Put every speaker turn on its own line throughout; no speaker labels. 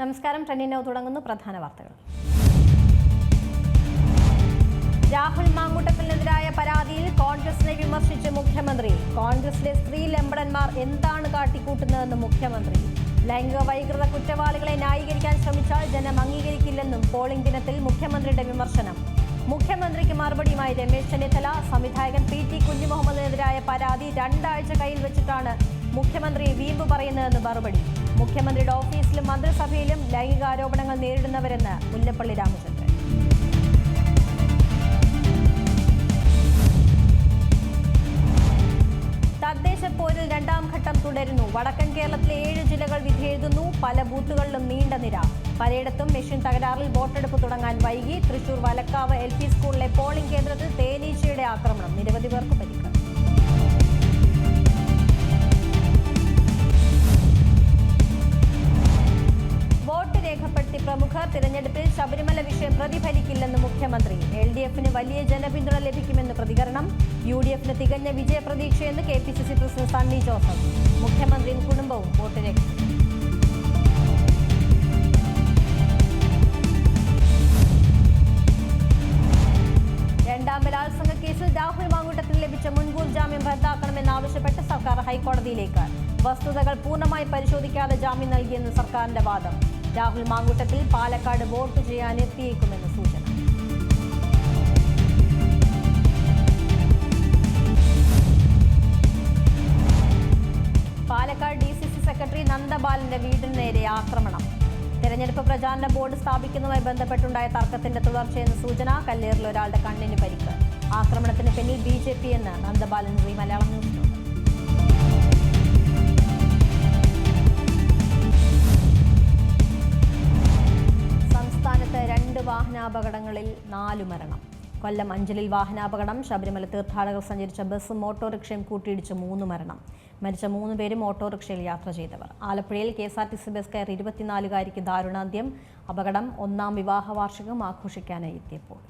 നമസ്കാരം. ട്രെൻഡിനോ തുടങ്ങുന്നു പ്രധാന വാർത്തകൾ. രാഹുൽ മാങ്കൂട്ടത്തിനെതിരായ പരാതിയിൽ കോൺഗ്രസിനെ വിമർശിച്ച് മുഖ്യമന്ത്രി. കോൺഗ്രസിലെ സ്ത്രീ ലംബടന്മാർ എന്താണ് കാട്ടിക്കൂട്ടുന്നതെന്ന് മുഖ്യമന്ത്രി. ലൈംഗിക വൈകൃത കുറ്റവാളികളെ ന്യായീകരിക്കാൻ ശ്രമിച്ചാൽ ജനം അംഗീകരിക്കില്ലെന്നും പോളിംഗ് ദിനത്തിൽ മുഖ്യമന്ത്രിയുടെ വിമർശനം. മുഖ്യമന്ത്രിക്ക് മറുപടിയുമായി രമേശ് ചെന്നിത്തല. സംവിധായകൻ PT കുഞ്ഞുമുഹമ്മദിനെതിരായ പരാതി 2 ആഴ്ച കയ്യിൽ വെച്ചിട്ടാണ് മുഖ്യമന്ത്രി വീമ്പ് പറയുന്നതെന്ന് മറുപടി. മുഖ്യമന്ത്രിയുടെ ഓഫീസിലും മന്ത്രിസഭയിലും ലൈംഗികാരോപണങ്ങൾ നേരിടുന്നവരെന്ന് മുല്ലപ്പള്ളി രാമചന്ദ്രൻ. തദ്ദേശ പോരിൽ 2ാം ഘട്ടം തുടരുന്നു. വടക്കൻ കേരളത്തിലെ 7 ജില്ലകൾ വിധിയെഴുതുന്നു. പല ബൂത്തുകളിലും നീണ്ട നിര. പലയിടത്തും മെഷീൻ തകരാറിൽ വോട്ടെടുപ്പ് തുടങ്ങാൻ വൈകി. തൃശൂർ വലക്കാവ് LP സ്കൂളിലെ പോളിംഗ് കേന്ദ്രത്തിൽ തേനീച്ചയുടെ ആക്രമണം. നിരവധി പേർക്ക് പരിക്ക്. വോട്ട് രേഖപ്പെടുത്തി പ്രമുഖർ. തിരഞ്ഞെടുപ്പിൽ ശബരിമല വിഷയം പ്രതിഫലിക്കില്ലെന്ന് മുഖ്യമന്ത്രി. LDFന് വലിയ ജനപിന്തുണ ലഭിക്കുമെന്ന് പ്രതികരണം. UDFന് തികഞ്ഞ വിജയപ്രതീക്ഷയെന്ന് KPCC പ്രസിഡന്റ് സണ്ണി ജോസഫ്. മുഖ്യമന്ത്രിയും കുടുംബവും വോട്ട് രേഖപ്പെടുത്തി. രണ്ടാം ബലാത്സംഗ കേസിൽ രാഹുൽ മാങ്കൂട്ടത്തിന് ലഭിച്ച മുൻകൂർ ജാമ്യം റദ്ദാക്കണമെന്നാവശ്യപ്പെട്ട് സർക്കാർ ഹൈക്കോടതിയിലേക്ക്. വസ്തുതകൾ പൂർണ്ണമായി പരിശോധിക്കാതെ ജാമ്യം നൽകിയെന്ന് സർക്കാരിന്റെ വാദം. രാഹുൽ മാങ്കൂട്ടത്തിൽ പാലക്കാട് വോട്ട് ചെയ്യാൻ എത്തിയേക്കുമെന്ന് സൂചന. പാലക്കാട് DCC സെക്രട്ടറി നന്ദബാലന്റെ വീടിന് നേരെ ആക്രമണം. തെരഞ്ഞെടുപ്പ് പ്രചാരണ ബോർഡ് സ്ഥാപിക്കുന്നതുമായി ബന്ധപ്പെട്ടുണ്ടായ തർക്കത്തിന്റെ തുടർച്ചയെന്ന് സൂചന. കല്ലേറിൽ ഒരാളുടെ കണ്ണിന് പരിക്ക്. ആക്രമണത്തിന് പിന്നിൽ BJP എന്ന് നന്ദബാലൻ മലയാളം ന്യൂസ്. സംസ്ഥാനത്ത് 2 വാഹനാപകടങ്ങളിൽ 4 മരണം. കൊല്ലം അഞ്ചലിൽ വാഹനാപകടം. ശബരിമല തീർത്ഥാടകർ സഞ്ചരിച്ച ബസ്സും ഓട്ടോറിക്ഷയും കൂട്ടിയിടിച്ച് 3 മരണം. മരിച്ച 3 പേരും ഓട്ടോറിക്ഷയിൽ യാത്ര ചെയ്തവർ. ആലപ്പുഴയിൽ KSRTC ബസ് കയറി 24-കാരിക്ക് ദാരുണാന്ത്യം. അപകടം 1ാം വിവാഹ വാർഷികം ആഘോഷിക്കാനായി എത്തിയപ്പോൾ.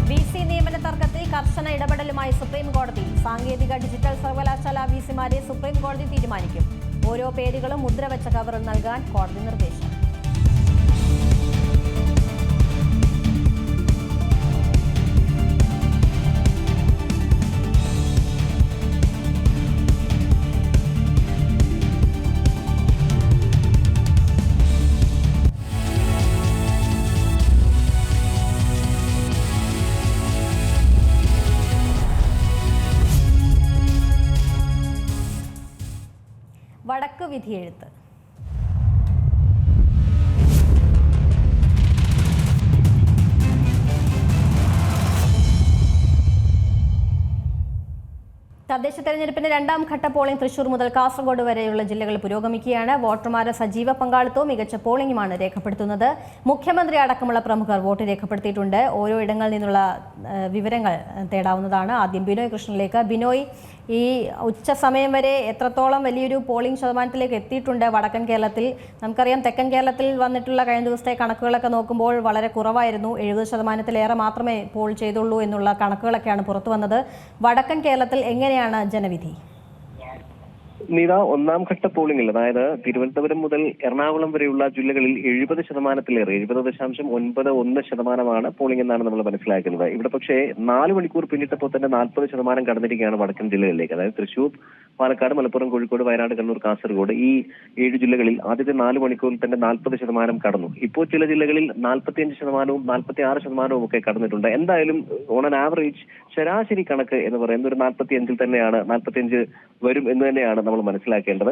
VC നിയമന തർക്കത്തിൽ കർശന ഇടപെടലുമായി സുപ്രീം കോടതി. സാങ്കേതിക ഡിജിറ്റൽ സർവകലാശാല VCമാരെ സുപ്രീം കോടതി തീരുമാനിക്കും. ഓരോ പേരുകളും മുദ്രവെച്ച കവറിൽ നൽകാൻ കോടതി നിർദ്ദേശം. വടക്ക് വിധിയെഴുത്ത്. തദ്ദേശ തെരഞ്ഞെടുപ്പിന്റെ 2ാം ഘട്ട പോളിംഗ് തൃശൂർ മുതൽ കാസർഗോഡ് വരെയുള്ള ജില്ലകൾ പുരോഗമിക്കുകയാണ്. വോട്ടർമാരുടെ സജീവ പങ്കാളിത്തവും മികച്ച പോളിംഗുമാണ് രേഖപ്പെടുത്തുന്നത്. മുഖ്യമന്ത്രി അടക്കമുള്ള പ്രമുഖർ വോട്ട് രേഖപ്പെടുത്തിയിട്ടുണ്ട്. ഓരോ ഇടങ്ങളിൽ നിന്നുള്ള വിവരങ്ങൾ തേടാവുന്നതാണ്. ആദ്യം ബിനോയ് കൃഷ്ണനിലേക്ക്. ബിനോയ്, ഈ ഉച്ച സമയം വരെ എത്രത്തോളം വലിയൊരു പോളിംഗ് ശതമാനത്തിലേക്ക് എത്തിയിട്ടുണ്ട് വടക്കൻ കേരളത്തിൽ? നമുക്കറിയാം തെക്കൻ കേരളത്തിൽ വന്നിട്ടുള്ള കഴിഞ്ഞ ദിവസത്തെ കണക്കുകളൊക്കെ നോക്കുമ്പോൾ വളരെ കുറവായിരുന്നു. 70% മാത്രമേ പോൾ ചെയ്തുള്ളൂ എന്നുള്ള കണക്കുകളൊക്കെയാണ് പുറത്തു വന്നത്. വടക്കൻ കേരളത്തിൽ എങ്ങനെയാണ് ജനവിധി?
നീത, 1ാം ഘട്ട പോളിംഗിൽ, അതായത് തിരുവനന്തപുരം മുതൽ എറണാകുളം വരെയുള്ള ജില്ലകളിൽ 70%-ലേറെ 70.91% പോളിംഗ് എന്നാണ് നമ്മൾ മനസ്സിലാക്കുന്നത്. ഇവിടെ പക്ഷേ 4 മണിക്കൂർ പിന്നിട്ടപ്പോൾ തന്നെ 40% കടന്നിരിക്കുകയാണ് വടക്കൻ ജില്ലകളിലേക്ക്. അതായത് തൃശൂർ, പാലക്കാട്, മലപ്പുറം, കോഴിക്കോട്, വയനാട്, കണ്ണൂർ, കാസർഗോഡ് ഈ 7 ജില്ലകളിൽ ആദ്യത്തെ 4 മണിക്കൂറിൽ തന്നെ 40% കടന്നു. ഇപ്പോൾ ചില ജില്ലകളിൽ 45%, 46% ഒക്കെ കടന്നിട്ടുണ്ട്. എന്തായാലും ഓൺ ആൻ ആവറേജ് ശരാശരി കണക്ക് എന്ന് പറയുന്നത് ഒരു 45 തന്നെയാണ്, 45 വരും എന്ന് തന്നെയാണ് നമ്മൾ മനസ്സിലാക്കേണ്ടത്.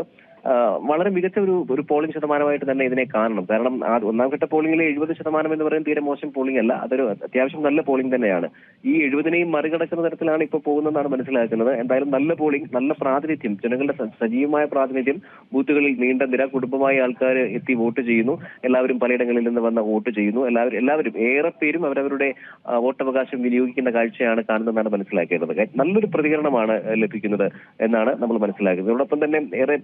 വളരെ മികച്ച ഒരു പോളിംഗ് ശതമാനമായിട്ട് തന്നെ ഇതിനെ കാണണം. കാരണം 1ാം ഘട്ട പോളിംഗിലെ 70% എന്ന് പറയുന്നത് തീരെ മോശം പോളിംഗ് അല്ല, അതൊരു അത്യാവശ്യം നല്ല പോളിംഗ് തന്നെയാണ്. ഈ 70-നെയും മറികടക്കുന്ന തരത്തിലാണ് ഇപ്പോൾ പോകുന്നതെന്നാണ് മനസ്സിലാക്കുന്നത്. എന്തായാലും നല്ല പോളിംഗ്, നല്ല പ്രാതിനിധ്യം, ജനങ്ങളുടെ സജീവമായ പ്രാതിനിധ്യം, ബൂത്തുകളിൽ നീണ്ട നിര, കുടുംബമായി ആൾക്കാർ എത്തി വോട്ട് ചെയ്യുന്നു. എല്ലാവരും പലയിടങ്ങളിൽ നിന്ന് വന്ന് വോട്ട് ചെയ്യുന്നു. എല്ലാവരും ഏറെ പേരും അവരവരുടെ വോട്ടവകാശം വിനിയോഗിക്കുന്ന കാഴ്ചയാണ് കാണുന്നതെന്നാണ് മനസ്സിലാക്കേണ്ടത്. നല്ലൊരു പ്രതികരണമാണ് ലഭിക്കുന്നത് എന്നാണ് നമ്മൾ മനസ്സിലാക്കുന്നത്. അതോടൊപ്പം തന്നെ ഏറെ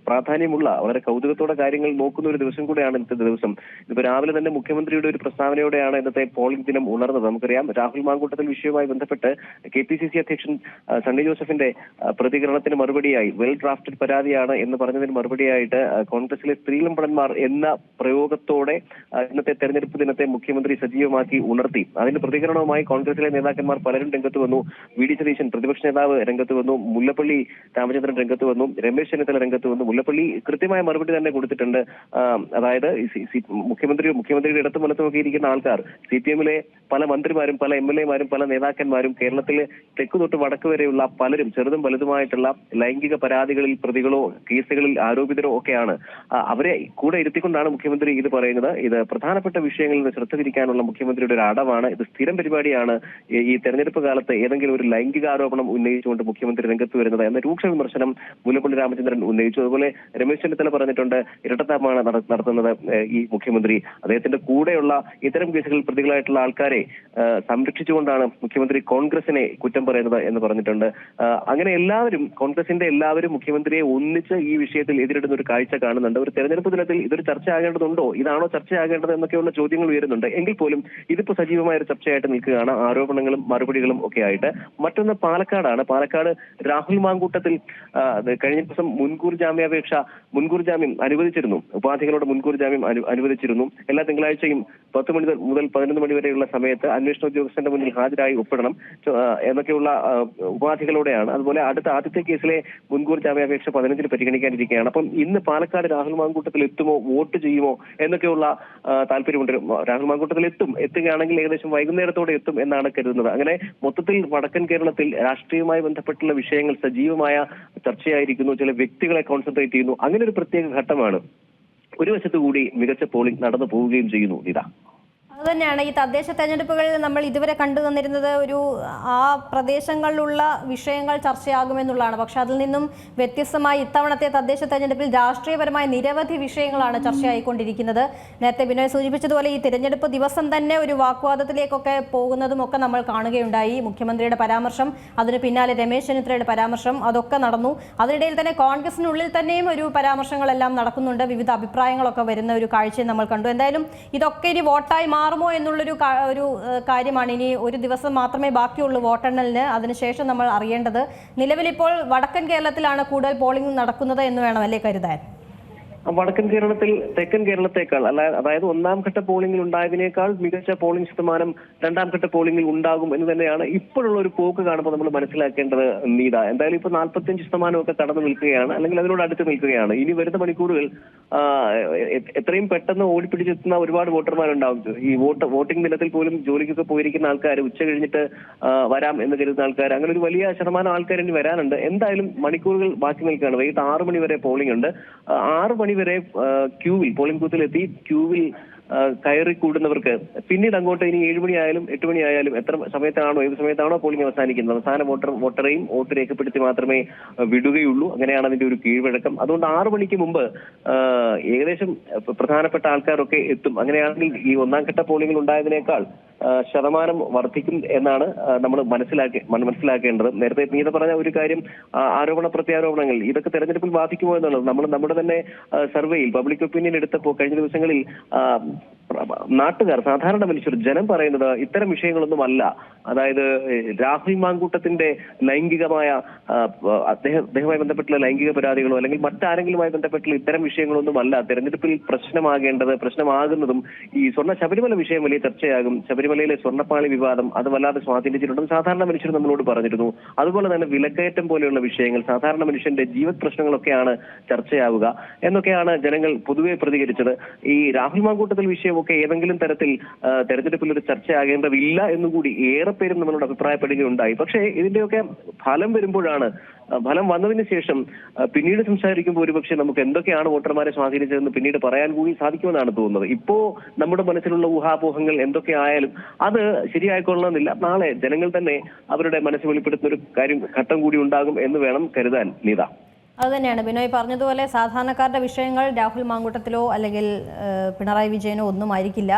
പ്രാധാന്യമുള്ള വളരെ കൗതുകത്തോടെ കാര്യങ്ങൾ നോക്കുന്ന ഒരു ദിവസം കൂടെയാണ് ഇന്നത്തെ ദിവസം. ഇപ്പൊ രാവിലെ തന്നെ മുഖ്യമന്ത്രിയുടെ ഒരു പ്രസ്താവനയോടെയാണ് ഇന്നത്തെ പോളിംഗ് ദിനം ഉണർന്നത്. നമുക്കറിയാം രാഹുൽ മാങ്കൂട്ടത്തിൽ വിഷയവുമായി ബന്ധപ്പെട്ട് KPCC അധ്യക്ഷൻ സണ്ണി ജോസഫിന്റെ പ്രതികരണത്തിന് മറുപടിയായി വെൽ ഡ്രാഫ്റ്റഡ് പരാതിയാണ് എന്ന് പറഞ്ഞതിന് മറുപടിയായിട്ട് കോൺഗ്രസിലെ സ്ത്രീലമ്പടന്മാർ എന്ന പ്രയോഗത്തോടെ ഇന്നത്തെ തെരഞ്ഞെടുപ്പ് ദിനത്തെ മുഖ്യമന്ത്രി സജീവമാക്കി ഉണർത്തി. അതിന്റെ പ്രതികരണവുമായി കോൺഗ്രസിലെ നേതാക്കന്മാർ പലരും രംഗത്ത് വന്നു. VD സതീശൻ പ്രതിപക്ഷ നേതാവ് രംഗത്ത് വന്നു, മുല്ലപ്പള്ളി രാമചന്ദ്രൻ രംഗത്ത് വന്നു, രമേശ് ചെന്നിത്തല രംഗത്ത് വന്നു. മുല്ലപ്പള്ളി കൃത്യമായ മറുപടി തന്നെ കൊടുത്തിട്ടുണ്ട്. അതായത് മുഖ്യമന്ത്രിയുടെ ഇടത്തും വലത്തുമൊക്കെ ഇരിക്കുന്ന ആൾക്കാർ CPM-ലെ പല മന്ത്രിമാരും പല MLA-മാരും പല നേതാക്കന്മാരും കേരളത്തിലെ തെക്കു തൊട്ട് വടക്ക് വരെയുള്ള പലരും ചെറുതും വലുതുമായിട്ടുള്ള ലൈംഗിക പരാതികളിൽ പ്രതികളോ കേസുകളിൽ ആരോപിതരോ ഒക്കെയാണ്. അവരെ കൂടെ ഇരുത്തിക്കൊണ്ടാണ് മുഖ്യമന്ത്രി ഇത് പറയുന്നത്. ഇത് പ്രധാനപ്പെട്ട വിഷയങ്ങളിൽ നിന്ന് ശ്രദ്ധ തിരിക്കാനുള്ള മുഖ്യമന്ത്രിയുടെ ഒരു അടവാണ്. ഇത് സ്ഥിരം പരിപാടിയാണ്. ഈ തെരഞ്ഞെടുപ്പ് കാലത്ത് ഏതെങ്കിലും ഒരു ലൈംഗിക ആരോപണം ഉന്നയിച്ചുകൊണ്ട് മുഖ്യമന്ത്രി രംഗത്ത് വരുന്നത് എന്ന രൂക്ഷ വിമർശനം മുല്ലപ്പള്ളി രാമചന്ദ്രൻ ഉന്നയിച്ചു. അതുപോലെ രമേശ് ചെന്നിത്തല പറഞ്ഞിട്ടുണ്ട് ഇരട്ടത്താപ്പാണ് നടത്തുന്നത് ഈ മുഖ്യമന്ത്രി. അദ്ദേഹത്തിന്റെ കൂടെയുള്ള ഇത്തരം കേസുകളിൽ പ്രതികളായിട്ടുള്ള ആൾക്കാരെ സംരക്ഷിച്ചുകൊണ്ടാണ് മുഖ്യമന്ത്രി കോൺഗ്രസിനെ കുറ്റം പറയുന്നത് എന്ന് പറഞ്ഞിട്ടുണ്ട്. അങ്ങനെ കോൺഗ്രസിന്റെ എല്ലാവരും മുഖ്യമന്ത്രിയെ ഒന്നിച്ച് ഈ വിഷയത്തിൽ എതിരിടുന്ന ഒരു കാഴ്ച കാണുന്നുണ്ട്. ഒരു തെരഞ്ഞെടുപ്പ് ദിനത്തിൽ ഇതൊരു ചർച്ചയാകേണ്ടതുണ്ടോ, ഇതാണോ ചർച്ചയാകേണ്ടത് എന്നൊക്കെയുള്ള ചോദ്യങ്ങൾ ഉയരുന്നുണ്ട്. എങ്കിൽ പോലും ഇതിപ്പോ സജീവമായ ഒരു ചർച്ചയായിട്ട് നിൽക്കുകയാണ്, ആരോപണങ്ങളും മറുപടികളും ഒക്കെ ആയിട്ട്. മറ്റൊന്ന് പാലക്കാടാണ്. പാലക്കാട് രാഹുൽ മാങ്കൂട്ടത്തിൽ കഴിഞ്ഞ ദിവസം മുൻകൂർ ജാമ്യം അനുവദിച്ചിരുന്നു. ഉപാധികളോട് മുൻകൂർ ജാമ്യം അനുവദിച്ചിരുന്നു. എല്ലാ തിങ്കളാഴ്ചയും 10 മണി മുതൽ 11 മണി വരെയുള്ള സമയത്ത് അന്വേഷണ ഉദ്യോഗസ്ഥന്റെ മുന്നിൽ ഹാജരായി ഒപ്പിടണം എന്നൊക്കെയുള്ള ഉപാധികളോടെയാണ്. അതുപോലെ ആദ്യത്തെ കേസിലെ മുൻകൂർ ജാമ്യാപേക്ഷ 15-ന് പരിഗണിക്കാനിരിക്കുകയാണ്. അപ്പം ഇന്ന് പാലക്കാട് രാഹുൽ മാങ്കൂട്ടത്തിൽ എത്തുമോ, വോട്ട് ചെയ്യുമോ എന്നൊക്കെയുള്ള താല്പര്യമുണ്ട്. രാഹുൽ മാങ്കൂട്ടത്തിൽ എത്തുകയാണെങ്കിൽ ഏകദേശം വൈകുന്നേരത്തോടെ എത്തും എന്നാണ് കരുതുന്നത്. അങ്ങനെ മൊത്തത്തിൽ വടക്കൻ കേരളത്തിൽ രാഷ്ട്രീയവുമായി ബന്ധപ്പെട്ടുള്ള വിഷയങ്ങൾ സജീവമായ ചർച്ചയായിരിക്കുന്നു. ചില വ്യക്തികളെ കോൺസെൻട്രേറ്റ് ചെയ്യുന്നു. അങ്ങനെ ഒരു പ്രത്യേക ഘട്ടമാണ്. ഒരു വശത്തു കൂടി മികച്ച പോളിംഗ് നടന്നു പോവുകയും ചെയ്യുന്നു.
അതുതന്നെയാണ് ഈ തദ്ദേശ തെരഞ്ഞെടുപ്പുകളിൽ നമ്മൾ ഇതുവരെ കണ്ടു വന്നിരുന്നത്. ആ പ്രദേശങ്ങളിലുള്ള വിഷയങ്ങൾ ചർച്ചയാകുമെന്നുള്ളതാണ്. പക്ഷെ അതിൽ നിന്നും വ്യത്യസ്തമായി ഇത്തവണത്തെ തദ്ദേശ തെരഞ്ഞെടുപ്പിൽ രാഷ്ട്രീയപരമായ നിരവധി വിഷയങ്ങളാണ് ചർച്ചയായിക്കൊണ്ടിരിക്കുന്നത്. നേരത്തെ ബിനോയ് സൂചിപ്പിച്ചതുപോലെ ഈ തിരഞ്ഞെടുപ്പ് ദിവസം തന്നെ ഒരു വാഗ്വാദത്തിലേക്കൊക്കെ പോകുന്നതും ഒക്കെ നമ്മൾ കാണുകയുണ്ടായി. മുഖ്യമന്ത്രിയുടെ പരാമർശം, അതിന് പിന്നാലെ രമേശ് ചെന്നിത്തലയുടെ പരാമർശം, അതൊക്കെ നടന്നു. അതിനിടയിൽ തന്നെ കോൺഗ്രസിനുള്ളിൽ തന്നെയും ഒരു പരാമർശങ്ങളെല്ലാം നടക്കുന്നുണ്ട്. വിവിധ അഭിപ്രായങ്ങളൊക്കെ വരുന്ന ഒരു കാഴ്ച നമ്മൾ കണ്ടു. എന്തായാലും ഇതൊക്കെ ഇനി വോട്ടായി മാറുമോ എന്നുള്ളൊരു കാര്യമാണ്. ഇനി ഒരു ദിവസം മാത്രമേ ബാക്കിയുള്ളൂ വോട്ടെണ്ണലിന്. അതിനുശേഷം നമ്മൾ അറിയേണ്ടത്. നിലവിലിപ്പോൾ വടക്കൻ കേരളത്തിലാണ് കൂടുതൽ പോളിംഗ് നടക്കുന്നത് എന്ന് വേണമല്ലേ കരുതാൻ?
വടക്കൻ കേരളത്തിൽ തെക്കൻ കേരളത്തെക്കാൾ അതായത് ഒന്നാം ഘട്ട പോളിംഗിൽ ഉണ്ടായതിനേക്കാൾ മികച്ച പോളിംഗ് ശതമാനം രണ്ടാം ഘട്ട പോളിംഗിൽ ഉണ്ടാകും എന്ന് തന്നെയാണ് ഇപ്പോഴുള്ള ഒരു പോക്ക് കാണുമ്പോൾ നമ്മൾ മനസ്സിലാക്കേണ്ടത്. എന്തായാലും ഇപ്പൊ 45% ഒക്കെ കടന്നു നിൽക്കുകയാണ്, അല്ലെങ്കിൽ അതിനോട് അടുത്ത് നിൽക്കുകയാണ്. ഇനി വരുന്ന മണിക്കൂറുകൾ എത്രയും പെട്ടെന്ന് ഓടിപ്പിടിച്ചെത്തുന്ന ഒരുപാട് വോട്ടർമാരുണ്ടാവും. ഈ വോട്ടിംഗ് ദിനത്തിൽ പോലും ജോലിക്കൊക്കെ പോയിരിക്കുന്ന ആൾക്കാർ, ഉച്ച കഴിഞ്ഞിട്ട് വരാം എന്ന് കരുതുന്ന ആൾക്കാർ, അങ്ങനെ ഒരു വലിയ ശതമാനം ആൾക്കാർ ഇനി വരാനുണ്ട്. എന്തായാലും മണിക്കൂറുകൾ ബാക്കി നിൽക്കുകയാണ്. വൈകിട്ട് 6 മണി വരെ പോളിംഗ് ഉണ്ട്. 6 മണി വരെ ക്യൂവിൽ, പോളിംഗ് ബൂത്തിലെത്തി ക്യൂവിൽ കയറി കൂടുന്നവർക്ക് പിന്നീട് അങ്ങോട്ട് ഇനി 7 മണിയായാലും 8 മണിയായാലും ഏത് സമയത്താണോ പോളിംഗ് അവസാനിക്കുന്നത്, അവസാന വോട്ടറെയും വോട്ട് രേഖപ്പെടുത്തി മാത്രമേ വിടുകയുള്ളൂ. അങ്ങനെയാണ് അതിന്റെ ഒരു കീഴ്വഴക്കം. അതുകൊണ്ട് 6 മണിക്ക് മുമ്പ് ഏകദേശം പ്രധാനപ്പെട്ട ആൾക്കാരൊക്കെ എത്തും. അങ്ങനെയാണെങ്കിൽ ഈ ഒന്നാം ഘട്ട പോളിംഗിൽ ഉണ്ടായതിനേക്കാൾ ശതമാനം വർദ്ധിക്കും എന്നാണ് നമ്മൾ മനസ്സിലാക്കേണ്ടത്. നേരത്തെ നീത പറഞ്ഞ ഒരു കാര്യം, ആരോപണ പ്രത്യാരോപണങ്ങൾ ഇതൊക്കെ തെരഞ്ഞെടുപ്പിൽ ബാധിക്കുമോ എന്നുള്ളത് നമ്മുടെ തന്നെ സർവേയിൽ പബ്ലിക് ഒപ്പീനിയൻ എടുത്തപ്പോൾ കഴിഞ്ഞ ദിവസങ്ങളിൽ നാട്ടുകാർ, സാധാരണ മനുഷ്യർ, ജനം പറയുന്നത് ഇത്തരം വിഷയങ്ങളൊന്നും അല്ല. അതായത് രാഹുൽ മാങ്കൂട്ടത്തിന്റെ ലൈംഗികമായ അദ്ദേഹവുമായി ബന്ധപ്പെട്ടുള്ള ലൈംഗിക പരാതികളോ അല്ലെങ്കിൽ മറ്റാരെങ്കിലുമായി ബന്ധപ്പെട്ടുള്ള ഇത്തരം വിഷയങ്ങളൊന്നും അല്ല തെരഞ്ഞെടുപ്പിൽ പ്രശ്നമാകുന്നതും. ഈ ശബരിമല വിഷയം വലിയ ചർച്ചയാകും. ശബരിമലയിലെ സ്വർണ്ണപ്പാളി വിവാദം അത് വല്ലാതെ സ്വാധീനിച്ചിട്ടുണ്ടെന്ന് സാധാരണ മനുഷ്യർ നമ്മളോട് പറഞ്ഞിരുന്നു. അതുപോലെ തന്നെ വിലക്കയറ്റം പോലെയുള്ള വിഷയങ്ങൾ, സാധാരണ മനുഷ്യന്റെ ജീവത് പ്രശ്നങ്ങളൊക്കെയാണ് ചർച്ചയാവുക എന്നൊക്കെയാണ് ജനങ്ങൾ പൊതുവെ പ്രതികരിച്ചത്. ഈ രാഹുൽ മാങ്കൂട്ടത്തിൽ വിഷയമൊക്കെ ഏതെങ്കിലും തരത്തിൽ തെരഞ്ഞെടുപ്പിൽ ഒരു ചർച്ചയാകേണ്ടതില്ല എന്നുകൂടി ഏറെ പേരും നമ്മളോട് അഭിപ്രായപ്പെടുകയുണ്ടായി. പക്ഷേ ഇതിന്റെയൊക്കെ ഫലം വന്നതിന് ശേഷം പിന്നീട് സംസാരിക്കുമ്പോൾ ഒരുപക്ഷെ നമുക്ക് എന്തൊക്കെയാണ് വോട്ടർമാരെ സ്വാധീനിച്ചതെന്ന് പിന്നീട് പറയാൻ കൂടി സാധിക്കുമെന്നാണ് തോന്നുന്നത്. ഇപ്പോ നമ്മുടെ മനസ്സിലുള്ള ഊഹാപോഹങ്ങൾ എന്തൊക്കെ ആയാലും അത് ശരിയായിക്കൊള്ളണമെന്നില്ല. നാളെ ജനങ്ങൾ തന്നെ അവരുടെ മനസ്സ് വെളിപ്പെടുത്തുന്ന ഒരു ഘട്ടം കൂടി ഉണ്ടാകും എന്ന് വേണം കരുതാൻ. നീത,
അതുതന്നെയാണ് ബിനോയ് പറഞ്ഞതുപോലെ സാധാരണക്കാരുടെ വിഷയങ്ങൾ രാഹുൽ മാങ്കൂട്ടത്തിലോ അല്ലെങ്കിൽ പിണറായി വിജയനോ ഒന്നും ആയിരിക്കില്ല.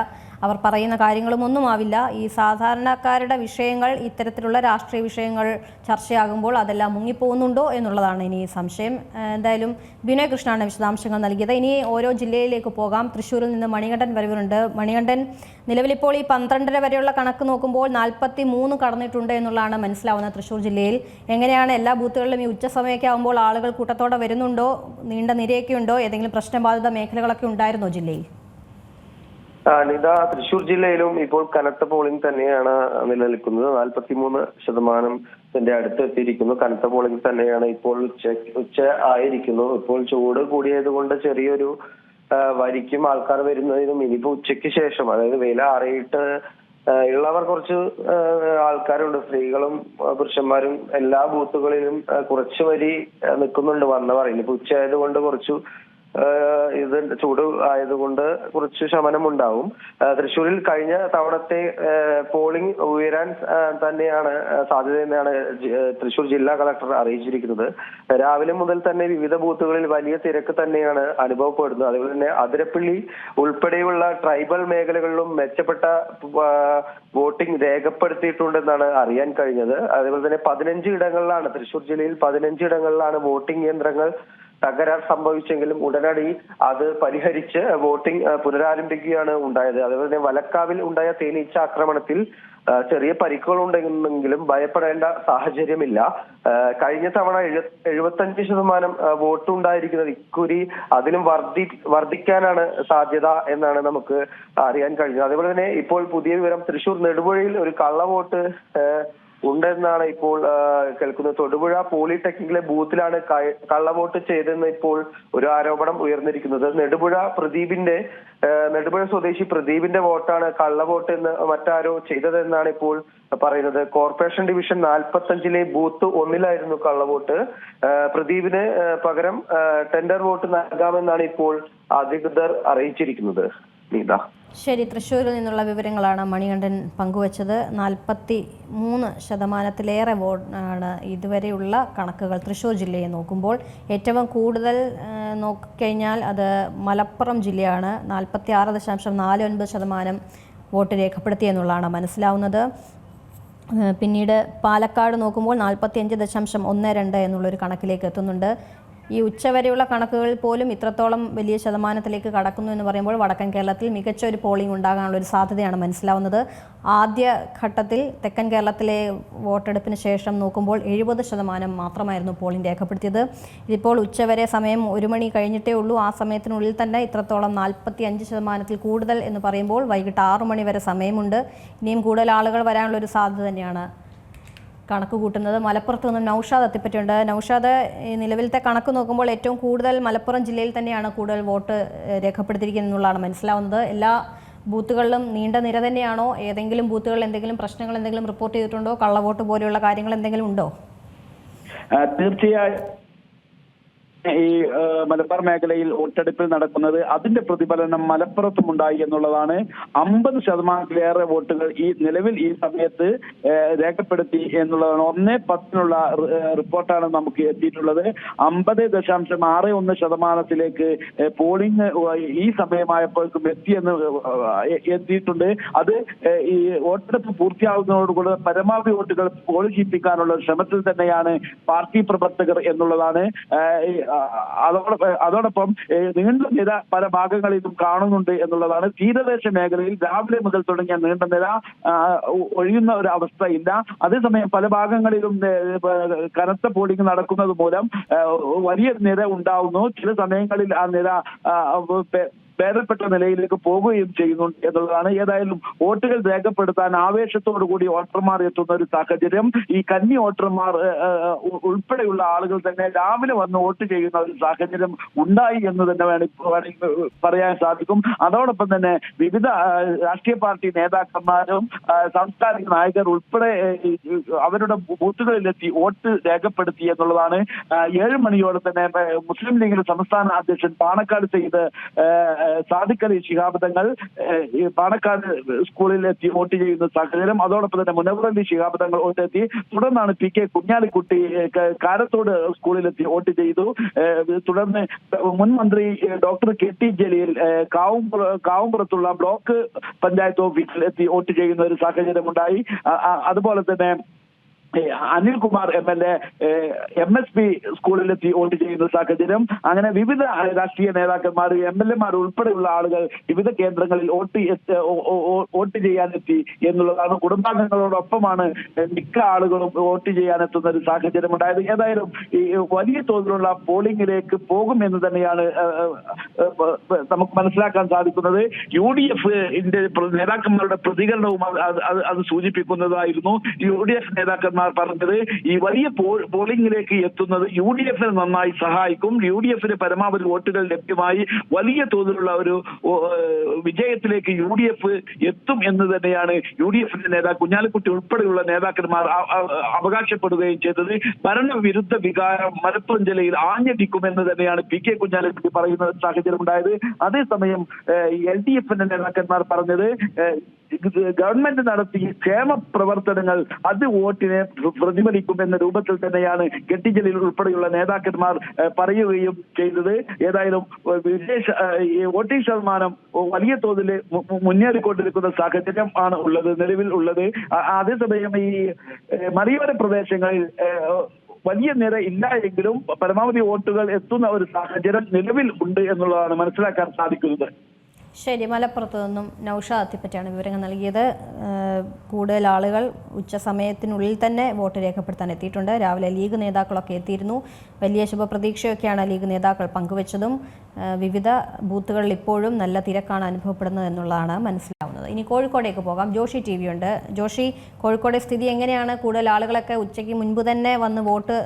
അവർ പറയുന്ന കാര്യങ്ങളും ഒന്നുമാവില്ല. ഈ സാധാരണക്കാരുടെ വിഷയങ്ങൾ, ഇത്തരത്തിലുള്ള രാഷ്ട്രീയ വിഷയങ്ങൾ ചർച്ചയാകുമ്പോൾ അതെല്ലാം മുങ്ങിപ്പോകുന്നുണ്ടോ എന്നുള്ളതാണ് ഇനി സംശയം. എന്തായാലും ബിനോയ് കൃഷ്ണനാണ് വിശദാംശങ്ങൾ നൽകിയത്. ഇനി ഓരോ ജില്ലയിലേക്ക് പോകാം. തൃശ്ശൂരിൽ നിന്ന് മണികണ്ഠൻ വരുന്നുണ്ട്. മണികണ്ഠൻ, നിലവിലിപ്പോൾ ഈ 12:30 വരെയുള്ള കണക്ക് നോക്കുമ്പോൾ 43 കടന്നിട്ടുണ്ട് എന്നുള്ളതാണ് മനസ്സിലാവുന്നത് തൃശ്ശൂർ ജില്ലയിൽ. എങ്ങനെയാണ് എല്ലാ ബൂത്തുകളിലും ഈ ഉച്ചസമയമൊക്കെ ആകുമ്പോൾ ആളുകൾ കൂട്ടത്തോടെ വരുന്നുണ്ടോ? നീണ്ട നിരയൊക്കെ ഉണ്ടോ? ഏതെങ്കിലും പ്രശ്നബാധിത മേഖലകളൊക്കെ ഉണ്ടായിരുന്നോ ജില്ലയിൽ?
നിത, തൃശ്ശൂർ ജില്ലയിലും ഇപ്പോൾ കനത്ത പോളിംഗ് തന്നെയാണ് നിലനിൽക്കുന്നത്. 43% അടുത്ത് എത്തിയിരിക്കുന്നു. കനത്ത പോളിംഗ് തന്നെയാണ് ഇപ്പോൾ. ഉച്ച ആയിരിക്കുന്നു. ഇപ്പോൾ ചൂട് കൂടിയത് കൊണ്ട് ചെറിയൊരു വരിക്കും ആൾക്കാർ വരുന്നതിനും ഇനിയിപ്പോ ഉച്ചയ്ക്ക് ശേഷം, അതായത് വെയിൽ ആറിയിട്ട് ഉള്ളവർ കുറച്ച് ആൾക്കാരുണ്ട്. സ്ത്രീകളും പുരുഷന്മാരും എല്ലാ ബൂത്തുകളിലും കുറച്ച് വരി നിൽക്കുന്നുണ്ട് വന്നവർ. ഇനിയിപ്പോ ഉച്ച ആയതുകൊണ്ട് കുറച്ചു ഇത് ചൂട് ആയതുകൊണ്ട് കുറച്ച് ശമനം ഉണ്ടാവും. തൃശ്ശൂരിൽ കഴിഞ്ഞ തവണത്തെ പോളിംഗ് ഉയരാൻ തന്നെയാണ് സാധ്യത എന്നാണ് തൃശ്ശൂർ ജില്ലാ കളക്ടർ അറിയിച്ചിരിക്കുന്നത്. രാവിലെ മുതൽ തന്നെ വിവിധ ബൂത്തുകളിൽ വലിയ തിരക്ക് തന്നെയാണ് അനുഭവപ്പെടുന്നത്. അതുപോലെ തന്നെ അതിരപ്പള്ളി ഉൾപ്പെടെയുള്ള ട്രൈബൽ മേഖലകളിലും മെച്ചപ്പെട്ട വോട്ടിംഗ് രേഖപ്പെടുത്തിയിട്ടുണ്ടെന്നാണ് അറിയാൻ കഴിഞ്ഞത്. അതുപോലെ തന്നെ 15 ഇടങ്ങളിലാണ്, തൃശ്ശൂർ ജില്ലയിൽ 15 ഇടങ്ങളിലാണ് വോട്ടിംഗ് യന്ത്രങ്ങൾ തകരാർ സംഭവിച്ചെങ്കിലും ഉടനടി അത് പരിഹരിച്ച് വോട്ടിംഗ് പുനരാരംഭിക്കുകയാണ് ഉണ്ടായത്. അതുപോലെ തന്നെ വലക്കാവിൽ ഉണ്ടായ തേനീച്ച ആക്രമണത്തിൽ ചെറിയ പരിക്കുകൾ ഉണ്ടെങ്കിലും ഭയപ്പെടേണ്ട സാഹചര്യമില്ല. കഴിഞ്ഞ തവണ 75% വോട്ട് ഉണ്ടായിരിക്കുന്നത് ഇക്കുറി അതിലും വർദ്ധിക്കാനാണ് സാധ്യത എന്നാണ് നമുക്ക് അറിയാൻ കഴിഞ്ഞത്. അതുപോലെ തന്നെ ഇപ്പോൾ പുതിയ വിവരം, തൃശ്ശൂർ നെടുപുഴയിൽ ഒരു കള്ളവോട്ട് ഉണ്ടെന്നാണ് ഇപ്പോൾ കേൾക്കുന്നത്. തൊടുപുഴ പോളിടെക്നിക്കിലെ ബൂത്തിലാണ് കള്ളവോട്ട് ചെയ്തെന്ന് ഇപ്പോൾ ഒരു ആരോപണം ഉയർന്നിരിക്കുന്നത്. നെടുപുഴ സ്വദേശി പ്രദീപിന്റെ വോട്ടാണ് കള്ളവോട്ട് എന്ന് മറ്റാരോ ചെയ്തതെന്നാണ് ഇപ്പോൾ പറയുന്നത്. കോർപ്പറേഷൻ ഡിവിഷൻ 45-ലെ ബൂത്ത് 1-ലായിരുന്നു കള്ളവോട്ട്. പ്രദീപിന് പകരം ടെൻഡർ വോട്ട് നൽകാമെന്നാണ് ഇപ്പോൾ അധികൃതർ അറിയിച്ചിരിക്കുന്നത്. നീത,
ശരി, തൃശ്ശൂരിൽ നിന്നുള്ള വിവരങ്ങളാണ് മണികണ്ഠൻ പങ്കുവച്ചത്. 43% വോട്ടാണ് ഇതുവരെയുള്ള കണക്കുകൾ തൃശ്ശൂർ ജില്ലയെ നോക്കുമ്പോൾ. ഏറ്റവും കൂടുതൽ നോക്കിക്കഴിഞ്ഞാൽ അത് മലപ്പുറം ജില്ലയാണ്. 46.49% വോട്ട് രേഖപ്പെടുത്തിയെന്നുള്ളതാണ് മനസ്സിലാവുന്നത്. പിന്നീട് പാലക്കാട് നോക്കുമ്പോൾ 45.12 എന്നുള്ളൊരു കണക്കിലേക്ക് എത്തുന്നുണ്ട്. ഈ ഉച്ചവരെയുള്ള കണക്കുകളിൽ പോലും ഇത്രത്തോളം വലിയ ശതമാനത്തിലേക്ക് കടക്കുന്നു എന്ന് പറയുമ്പോൾ വടക്കൻ കേരളത്തിൽ മികച്ച ഒരു പോളിംഗ് ഉണ്ടാകാനുള്ള ഒരു സാധ്യതയാണ് മനസ്സിലാവുന്നത്. ആദ്യ ഘട്ടത്തിൽ തെക്കൻ കേരളത്തിലെ വോട്ടെടുപ്പിന് ശേഷം നോക്കുമ്പോൾ 70% മാത്രമായിരുന്നു പോളിംഗ് രേഖപ്പെടുത്തിയത്. ഇതിപ്പോൾ ഉച്ചവരെ സമയം 1 മണി കഴിഞ്ഞിട്ടേ ഉള്ളൂ. ആ സമയത്തിനുള്ളിൽ തന്നെ ഇത്രത്തോളം 45% കൂടുതൽ എന്ന് പറയുമ്പോൾ വൈകിട്ട് 6 മണി വരെ സമയമുണ്ട്. ഇനിയും കൂടുതൽ ആളുകൾ വരാനുള്ളൊരു സാധ്യത തന്നെയാണ് കണക്ക് കൂട്ടുന്നത്. മലപ്പുറത്ത് നിന്നും നൗഷാദ് എത്തിപ്പറ്റിയുണ്ട്. നൗഷാദ്, നിലവിലത്തെ കണക്ക് നോക്കുമ്പോൾ ഏറ്റവും കൂടുതൽ മലപ്പുറം ജില്ലയിൽ തന്നെയാണ് കൂടുതൽ വോട്ട് രേഖപ്പെടുത്തിയിരിക്കുന്നത് എന്നുള്ളതാണ് മനസ്സിലാവുന്നത്. എല്ലാ ബൂത്തുകളിലും നീണ്ട നിര തന്നെയാണോ? ഏതെങ്കിലും ബൂത്തുകളിൽ എന്തെങ്കിലും പ്രശ്നങ്ങൾ എന്തെങ്കിലും റിപ്പോർട്ട് ചെയ്തിട്ടുണ്ടോ? കള്ളവോട്ട് പോലെയുള്ള കാര്യങ്ങൾ എന്തെങ്കിലും ഉണ്ടോ?
തീർച്ചയായും ഈ മലബാർ മേഖലയിൽ വോട്ടെടുപ്പിൽ നടക്കുന്നത് അതിന്റെ പ്രതിഫലനം മലപ്പുറത്തും ഉണ്ടായി എന്നുള്ളതാണ്. 50%-ലേറെ വോട്ടുകൾ ഈ നിലവിൽ ഈ സമയത്ത് രേഖപ്പെടുത്തി എന്നുള്ളതാണ്. 1-10 റിപ്പോർട്ടാണ് നമുക്ക് എത്തിയിട്ടുള്ളത്. 50.61% പോളിംഗ് ഈ സമയമായപ്പോഴേക്കും എത്തിയിട്ടുണ്ട്. അത് ഈ വോട്ടെടുപ്പ് പൂർത്തിയാകുന്നതോടുകൂടി പരമാവധി വോട്ടുകൾ പോൾ ചെയ്യിപ്പിക്കാനുള്ള ശ്രമത്തിൽ തന്നെയാണ് പാർട്ടി പ്രവർത്തകർ എന്നുള്ളതാണ്. അതോടൊപ്പം നീണ്ട നിര പല ഭാഗങ്ങളിലും കാണുന്നുണ്ട് എന്നുള്ളതാണ്. തീരദേശ മേഖലയിൽ രാവിലെ മുതൽ തുടങ്ങിയ നീണ്ട നിര ഒഴിയുന്ന ഒരു അവസ്ഥയില്ല. അതേസമയം പല ഭാഗങ്ങളിലും കനത്ത പോളിംഗ് നടക്കുന്നത് മൂലം വലിയ നിര ഉണ്ടാവുന്നു. ചില സമയങ്ങളിൽ ആ നിര ഭേദപ്പെട്ട നിലയിലേക്ക് പോവുകയും ചെയ്യുന്നുണ്ട് എന്നുള്ളതാണ്. ഏതായാലും വോട്ടുകൾ രേഖപ്പെടുത്താൻ ആവേശത്തോടുകൂടി വോട്ടർമാർ എത്തുന്ന ഒരു സാഹചര്യം, ഈ കന്നി വോട്ടർമാർ ഉൾപ്പെടെയുള്ള ആളുകൾ തന്നെ രാവിലെ വന്ന് വോട്ട് ചെയ്യുന്ന ഒരു സാഹചര്യം ഉണ്ടായി എന്ന് തന്നെ വേണമെങ്കിൽ പറയാൻ സാധിക്കും. അതോടൊപ്പം തന്നെ വിവിധ രാഷ്ട്രീയ പാർട്ടി നേതാക്കന്മാരും സാംസ്കാരിക നായകർ ഉൾപ്പെടെ അവരുടെ ബൂത്തുകളിലെത്തി വോട്ട് രേഖപ്പെടുത്തി എന്നുള്ളതാണ്. 7 മണിയോടെ തന്നെ മുസ്ലിം ലീഗിന്റെ സംസ്ഥാന അധ്യക്ഷൻ പാണക്കാട് സെയ്ദ് സാദിഖ് അലി ശിഹാബ് തങ്ങൾ ഈ പാണക്കാട് സ്കൂളിലെത്തി വോട്ട് ചെയ്യുന്ന സാഹചര്യം, അതോടൊപ്പം തന്നെ മുനവ്വർ അലി ശിഹാബ് തങ്ങൾ വോട്ടെത്തി. തുടർന്നാണ് PK കുഞ്ഞാലിക്കുട്ടി കാരത്തോട് സ്കൂളിലെത്തി വോട്ട് ചെയ്തു. തുടർന്ന് മുൻ മന്ത്രി ഡോക്ടർ KT ജലീൽ കാവുംപുറത്തുള്ള ബ്ലോക്ക് പഞ്ചായത്ത് ഓഫീസിൽ എത്തി വോട്ട് ചെയ്യുന്ന ഒരു സാഹചര്യമുണ്ടായി. അതുപോലെ തന്നെ അനിൽകുമാർ MLA MSP സ്കൂളിലെത്തി വോട്ട് ചെയ്യുന്ന സാഹചര്യം. അങ്ങനെ വിവിധ രാഷ്ട്രീയ നേതാക്കന്മാർ, MLA ഉൾപ്പെടെയുള്ള ആളുകൾ വിവിധ കേന്ദ്രങ്ങളിൽ വോട്ട് ചെയ്യാനെത്തി എന്നുള്ളതാണ്. കുടുംബാംഗങ്ങളോടൊപ്പമാണ് മിക്ക ആളുകളും വോട്ട് ചെയ്യാനെത്തുന്ന ഒരു സാഹചര്യം ഉണ്ടായത്. ഏതായാലും ഈ വലിയ തോതിലുള്ള പോളിംഗിലേക്ക് പോകും എന്ന് തന്നെയാണ് നമുക്ക് മനസ്സിലാക്കാൻ സാധിക്കുന്നത്. UDF നേതാക്കന്മാരുടെ പ്രതികരണവും അത് സൂചിപ്പിക്കുന്നതായിരുന്നു. UDF നേതാക്കന്മാർ പറഞ്ഞത് ഈ വലിയ പോളിംഗിലേക്ക് എത്തുന്നത് UDF നന്നായി സഹായിക്കും, UDF പരമാവധി വോട്ടുകൾ ലഭ്യമായി വലിയ തോതിലുള്ള ഒരു വിജയത്തിലേക്ക് UDF എത്തും എന്ന് തന്നെയാണ് UDF നേതാവ് കുഞ്ഞാലിക്കുട്ടി ഉൾപ്പെടെയുള്ള നേതാക്കന്മാർ അവകാശപ്പെടുകയും ചെയ്തത്. ഭരണവിരുദ്ധ വികാരം മലപ്പുറം ജില്ലയിൽ ആഞ്ഞടിക്കുമെന്ന് തന്നെയാണ് PK കുഞ്ഞാലിക്കുട്ടി പറയുന്ന സാഹചര്യം ഉണ്ടായത്. അതേസമയം LDF നേതാക്കന്മാർ പറഞ്ഞത് ഗവൺമെന്റ് നടത്തിയ ക്ഷേമ പ്രവർത്തനങ്ങൾ അത് വോട്ടിനെ പ്രതിഫലിക്കും എന്ന രൂപത്തിൽ തന്നെയാണ് KT ജലീൽ ഉൾപ്പെടെയുള്ള നേതാക്കന്മാർ പറയുകയും ചെയ്തത്. ഏതായാലും വോട്ടിംഗ് ശതമാനം വലിയ തോതിൽ മുന്നേറിക്കൊണ്ടിരിക്കുന്ന സാഹചര്യം ആണ് നിലവിൽ ഉള്ളത്. അതേസമയം ഈ മലയോര പ്രദേശങ്ങളിൽ വലിയ നിര ഇല്ല എങ്കിലും പരമാവധി വോട്ടുകൾ എത്തുന്ന ഒരു സാഹചര്യം നിലവിൽ ഉണ്ട് എന്നുള്ളതാണ് മനസ്സിലാക്കാൻ സാധിക്കുന്നത്.
ശരി, മലപ്പുറത്ത് നിന്നും നൌഷാദ് അത്തിപ്പറ്റയാണ് വിവരങ്ങൾ നൽകിയത്. കൂടുതൽ ആളുകൾ ഉച്ചസമയത്തിനുള്ളിൽ തന്നെ വോട്ട് രേഖപ്പെടുത്താൻ എത്തിയിട്ടുണ്ട്. രാവിലെ ലീഗ് നേതാക്കളൊക്കെ എത്തിയിരുന്നു. വലിയ ശുഭപ്രതീക്ഷയൊക്കെയാണ് ലീഗ് നേതാക്കൾ പങ്കുവച്ചതും. വിവിധ ബൂത്തുകളിൽ ഇപ്പോഴും നല്ല തിരക്കാണ് അനുഭവപ്പെടുന്നത് എന്നുള്ളതാണ് മനസ്സിലാവുന്നത്. ഇനി കോഴിക്കോടേക്ക് പോകാം. ജോഷി TV ഉണ്ട്. ജോഷി, കോഴിക്കോടെ സ്ഥിതി എങ്ങനെയാണ്? കൂടുതൽ ആളുകളൊക്കെ ഉച്ചയ്ക്ക് മുൻപ് തന്നെ വന്ന് വോട്ട്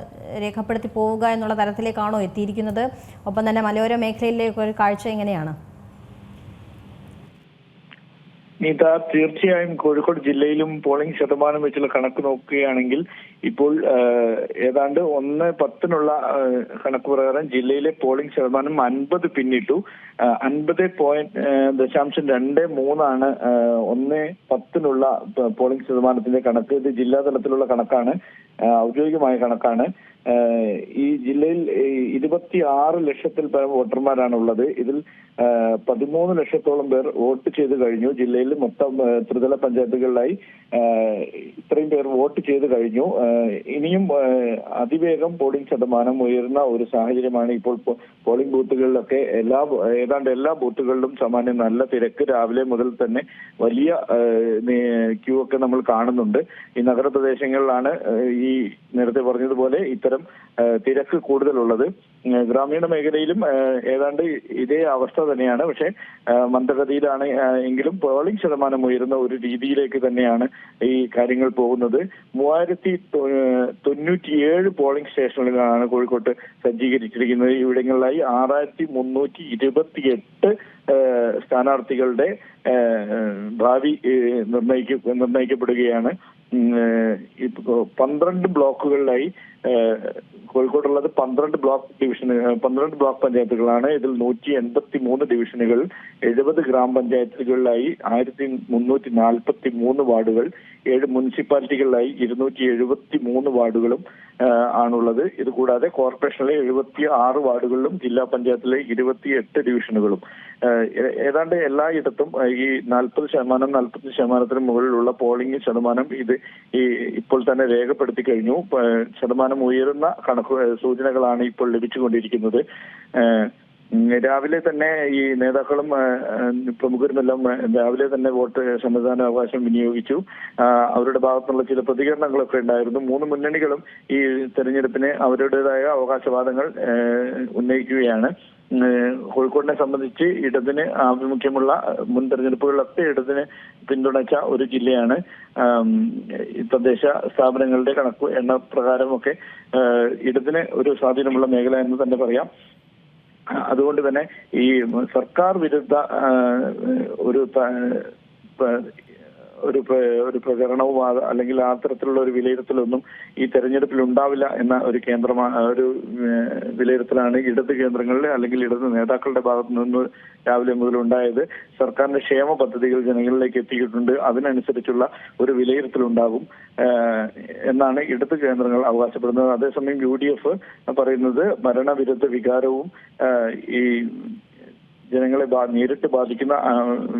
രേഖപ്പെടുത്തി പോവുക എന്നുള്ള തരത്തിലേക്കാണോ എത്തിയിരിക്കുന്നത്? ഒപ്പം തന്നെ മലയോര മേഖലയിലേക്ക് ഒരു കാഴ്ച എങ്ങനെയാണ്?
നീത, തീർച്ചയായും കോഴിക്കോട് ജില്ലയിലും പോളിംഗ് ശതമാനം വെച്ചുള്ള കണക്ക് നോക്കുകയാണെങ്കിൽ ഇപ്പോൾ ഏതാണ്ട് 1:10 കണക്ക് പ്രകാരം ജില്ലയിലെ പോളിംഗ് ശതമാനം 50 പിന്നിട്ടു. 50.23 1:10 പോളിംഗ് ശതമാനത്തിന്റെ കണക്ക്. ഇത് ജില്ലാ തലത്തിലുള്ള കണക്കാണ്, ഔദ്യോഗികമായ കണക്കാണ്. ഈ ജില്ലയിൽ 26 ലക്ഷത്തിൽ പരം വോട്ടർമാരാണ് ഉള്ളത്. ഇതിൽ 13 ലക്ഷത്തോളം പേർ വോട്ട് ചെയ്ത് കഴിഞ്ഞു. ജില്ലയിൽ മൊത്തം ത്രിതല പഞ്ചായത്തുകളിലായി ഇത്രയും പേർ വോട്ട് ചെയ്ത് കഴിഞ്ഞു. ഇനിയും അതിവേഗം പോളിംഗ് ശതമാനം ഉയർന്ന ഒരു സാഹചര്യമാണ് ഇപ്പോൾ. പോളിംഗ് ബൂത്തുകളിലൊക്കെ ഏതാണ്ട് എല്ലാ ബൂത്തുകളിലും സാമാന്യം നല്ല തിരക്ക്. രാവിലെ മുതൽ തന്നെ വലിയ ക്യൂ ഒക്കെ നമ്മൾ കാണുന്നുണ്ട്. ഈ നഗരപ്രദേശങ്ങളിലാണ് ഈ നേരത്തെ പറഞ്ഞതുപോലെ ഇത്തരം തിരക്ക് കൂടുതലുള്ളത്. ഗ്രാമീണ മേഖലയിലും ഏതാണ്ട് ഇതേ അവസ്ഥ തന്നെയാണ്. പക്ഷെ മന്ദഗതിയിലാണ് എങ്കിലും പോളിംഗ് ശതമാനം ഉയരുന്ന ഒരു രീതിയിലേക്ക് തന്നെയാണ് ഈ കാര്യങ്ങൾ പോകുന്നത്. 3097 പോളിംഗ് സ്റ്റേഷനുകളാണ് കോഴിക്കോട്ട് സജ്ജീകരിച്ചിരിക്കുന്നത്. ഇവിടങ്ങളിലായി 6328 സ്ഥാനാർത്ഥികളുടെ ഭാവി നിർണയിക്കപ്പെടുകയാണ്. 12 ബ്ലോക്കുകളിലായി കോഴിക്കോടുള്ളത് 12 ബ്ലോക്ക് പഞ്ചായത്തുകളാണ്. ഇതിൽ 183 ഡിവിഷനുകൾ, 70 ഗ്രാമപഞ്ചായത്തുകളിലായി 1343 വാർഡുകൾ, 7 മുനിസിപ്പാലിറ്റികളിലായി 273 വാർഡുകളും ആണുള്ളത്. ഇത് കൂടാതെ കോർപ്പറേഷനിലെ 76 വാർഡുകളിലും ജില്ലാ പഞ്ചായത്തിലെ 28 ഡിവിഷനുകളും. ഏതാണ്ട് എല്ലായിടത്തും ഈ 40% മുകളിലുള്ള പോളിംഗ് ശതമാനം ഇപ്പോൾ തന്നെ രേഖപ്പെടുത്തി കഴിഞ്ഞു. ശതമാനം ഉയരുന്ന സൂചനകളാണ് ഇപ്പോൾ ലഭിച്ചുകൊണ്ടിരിക്കുന്നത്. രാവിലെ തന്നെ ഈ നേതാക്കളും പ്രമുഖരുമെല്ലാം രാവിലെ തന്നെ വോട്ട് സമ്മതിദാനാവകാശം വിനിയോഗിച്ചു. അവരുടെ ഭാഗത്തുനിന്നുള്ള ചില പ്രതികരണങ്ങളൊക്കെ ഉണ്ടായിരുന്നു. 3 മുന്നണികളും ഈ തെരഞ്ഞെടുപ്പിന് അവരുടേതായ അവകാശവാദങ്ങൾ ഉന്നയിക്കുകയാണ്. കോഴിക്കോടിനെ സംബന്ധിച്ച് ഇടതിന് ആഭിമുഖ്യമുള്ള മുൻ തെരഞ്ഞെടുപ്പുകളിലൊക്കെ ഇടതിന് പിന്തുണച്ച ഒരു ജില്ലയാണ്. തദ്ദേശ സ്ഥാപനങ്ങളുടെ കണക്ക് എണ്ണ പ്രകാരമൊക്കെ ഇടതിന് ഒരു സ്വാധീനമുള്ള മേഖല എന്ന് തന്നെ പറയാം. അതുകൊണ്ട് തന്നെ ഈ സർക്കാർ വിരുദ്ധ ഒരു പ്രചരണവും അല്ലെങ്കിൽ ആ തരത്തിലുള്ള ഒരു വിലയിരുത്തലൊന്നും ഈ തെരഞ്ഞെടുപ്പിൽ ഉണ്ടാവില്ല എന്ന ഒരു ഒരു വിലയിരുത്തലാണ് ഇടത് കേന്ദ്രങ്ങളിൽ അല്ലെങ്കിൽ ഇടത് നേതാക്കളുടെ ഭാഗത്തു നിന്ന് രാവിലെ മുതൽ ഉണ്ടായത്. സർക്കാരിന്റെ ക്ഷേമ പദ്ധതികൾ ജനങ്ങളിലേക്ക് എത്തിയിട്ടുണ്ട്, അതിനനുസരിച്ചുള്ള ഒരു വിലയിരുത്തലുണ്ടാകും എന്നാണ് ഇടത് കേന്ദ്രങ്ങൾ അവകാശപ്പെടുന്നത്. അതേസമയം UDF പറയുന്നത് ഭരണവിരുദ്ധ വികാരവും ഈ ജനങ്ങളെ നേരിട്ട് ബാധിക്കുന്ന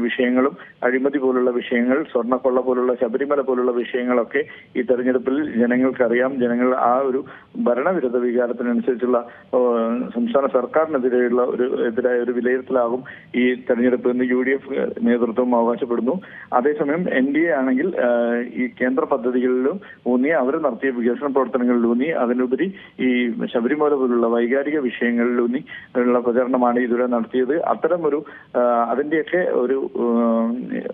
വിഷയങ്ങളും അഴിമതി പോലുള്ള വിഷയങ്ങൾ, സ്വർണ്ണക്കൊള്ള പോലുള്ള, ശബരിമല പോലുള്ള വിഷയങ്ങളൊക്കെ ഈ തെരഞ്ഞെടുപ്പിൽ ജനങ്ങൾക്കറിയാം. ജനങ്ങൾ ആ ഒരു ഭരണവിരുദ്ധ വികാരത്തിനനുസരിച്ചുള്ള സംസ്ഥാന സർക്കാരിനെതിരെയുള്ള എതിരായ ഒരു വിലയിരുത്തലാകും ഈ തെരഞ്ഞെടുപ്പ് എന്ന് UDF നേതൃത്വം അവകാശപ്പെടുന്നു. അതേസമയം NDA ആണെങ്കിൽ ഈ കേന്ദ്ര പദ്ധതികളിലും ഊന്നി, അവർ നടത്തിയ വികസന പ്രവർത്തനങ്ങളിലൂന്നി, അതിനുപരി ഈ ശബരിമല പോലുള്ള വൈകാരിക വിഷയങ്ങളിലൂന്നി ഉള്ള പ്രചരണമാണ് ഇതുവരെ നടത്തിയത്. അത്തരം അതിന്റെയൊക്കെ ഒരു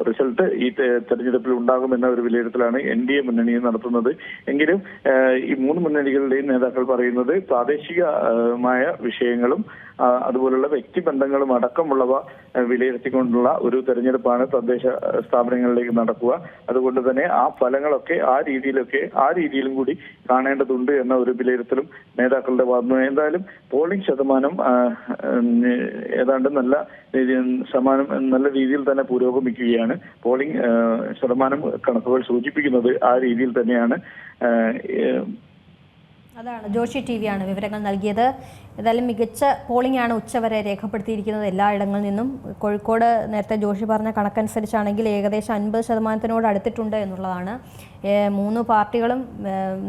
റിസൾട്ട് ഈ തെരഞ്ഞെടുപ്പിൽ ഉണ്ടാകുമെന്ന ഒരു വിലയിരുത്തലാണ് NDA മുന്നണി നടത്തുന്നത്. എങ്കിലും ഈ മൂന്ന് മുന്നണികളുടെയും നേതാക്കൾ പറയുന്നത് പ്രാദേശികമായ വിഷയങ്ങളും അതുപോലുള്ള വ്യക്തിബന്ധങ്ങളും അടക്കമുള്ളവ വിലയിരുത്തിക്കൊണ്ടുള്ള ഒരു തെരഞ്ഞെടുപ്പാണ് തദ്ദേശ സ്ഥാപനങ്ങളിലേക്ക് നടക്കുക. അതുകൊണ്ട് തന്നെ ആ ഫലങ്ങളൊക്കെ ആ രീതിയിലും കൂടി കാണേണ്ടതുണ്ട് എന്ന ഒരു വിലയിരുത്തലും നേതാക്കളുടെ ഭാഗത്തുനിന്ന്. എന്തായാലും പോളിംഗ് ശതമാനം ഏതാണ്ട് നല്ല രീതിയിൽ തന്നെ പുരോഗമിക്കുകയാണ്. പോളിംഗ് ശതമാനം കണക്കുകൾ സൂചിപ്പിക്കുന്നത് ആ രീതിയിൽ തന്നെയാണ്.
അതാണ് ജോഷി TV ആണ് വിവരങ്ങൾ നൽകിയത്. ഏതായാലും മികച്ച പോളിംഗ് ആണ് ഉച്ചവരെ രേഖപ്പെടുത്തിയിരിക്കുന്നത് എല്ലായിടങ്ങളിൽ നിന്നും. കോഴിക്കോട് നേരത്തെ ജോഷി പറഞ്ഞ കണക്കനുസരിച്ചാണെങ്കിൽ ഏകദേശം 50% അടുത്തിട്ടുണ്ട് എന്നുള്ളതാണ്. മൂന്ന് പാർട്ടികളും